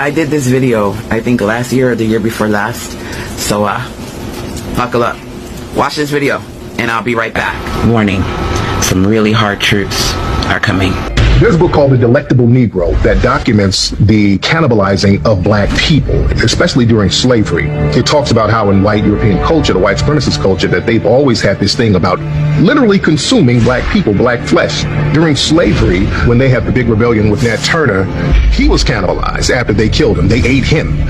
I did this video, I think last year or the year before last. So, buckle up. Watch this video, and I'll be right back. Warning, some really hard truths are coming. There's a book called The Delectable Negro that documents the cannibalizing of black people, especially during slavery. It talks about how in white European culture, the white supremacist culture, that they've always had this thing about literally consuming black people, black flesh. During slavery, when they had the big rebellion with Nat Turner, he was cannibalized after they killed him. They ate him.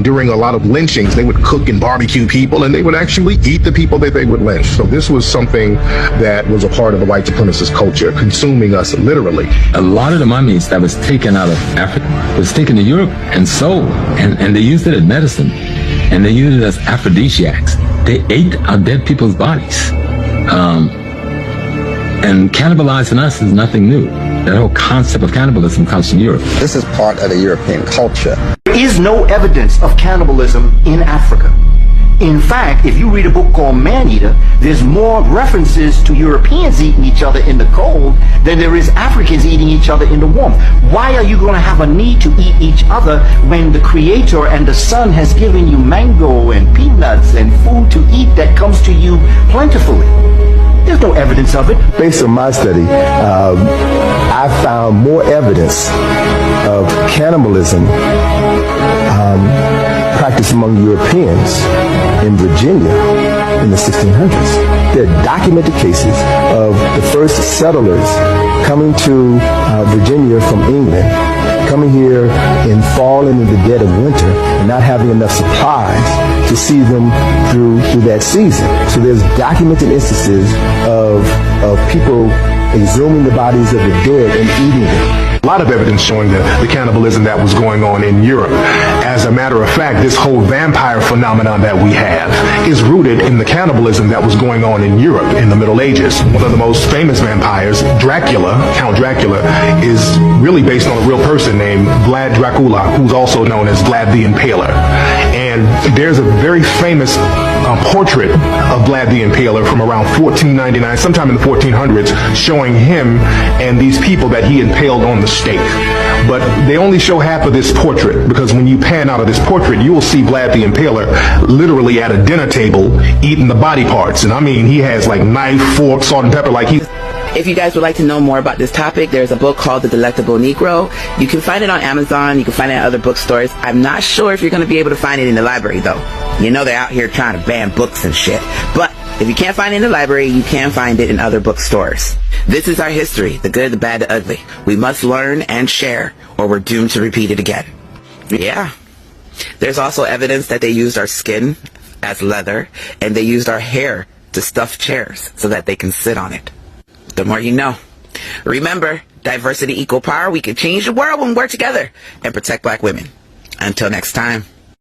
During a lot of lynchings, they would cook and barbecue people, and they would actually eat the people that they would lynch. So this was something that was a part of the white supremacist culture, consuming us literally. A lot of the mummies that was taken out of Africa was taken to Europe and sold, and they used it as medicine, and they used it as aphrodisiacs. They ate our dead people's bodies. And cannibalizing us is nothing new. That whole concept of cannibalism comes from Europe. This is part of the European culture. There is no evidence of cannibalism in Africa. In fact, if you read a book called Man-Eater, there's more references to Europeans eating each other in the cold than there is Africans eating each other in the warmth. Why are you going to have a need to eat each other when the Creator and the Son has given you mango and peanuts and food to eat that comes to you plentifully? There's no evidence of it. Based on my study, I found more evidence of cannibalism practiced among Europeans in Virginia in the 1600s. There are documented cases of the first settlers coming to Virginia from England, coming here in fall and in the dead of winter and not having enough supplies to see them through that season. So there's documented instances of people exhuming the bodies of the dead and eating them. A lot of evidence showing the cannibalism that was going on in Europe. As a matter of fact, this whole vampire phenomenon that we have is rooted in the cannibalism that was going on in Europe in the Middle Ages. One of the most famous vampires, Dracula, Count Dracula, is really based on a real person named Vlad Dracula, who's also known as Vlad the Impaler. And there's a very famous portrait of Vlad the Impaler from around 1499, sometime in the 1400s, showing him and these people that he impaled on the stake. But they only show half of this portrait, because when you pan out of this portrait, you will see Vlad the Impaler literally at a dinner table eating the body parts. And I mean, he has like knife, fork, salt and pepper, like he's... If you guys would like to know more about this topic, there's a book called The Delectable Negro. You can find it on Amazon. You can find it at other bookstores. I'm not sure if you're going to be able to find it in the library, though. You know they're out here trying to ban books and shit. But if you can't find it in the library, you can find it in other bookstores. This is our history, the good, the bad, the ugly. We must learn and share, or we're doomed to repeat it again. Yeah. There's also evidence that they used our skin as leather, and they used our hair to stuff chairs so that they can sit on it. The more you know. Remember, diversity equal power. We can change the world when we work together and protect black women. Until next time.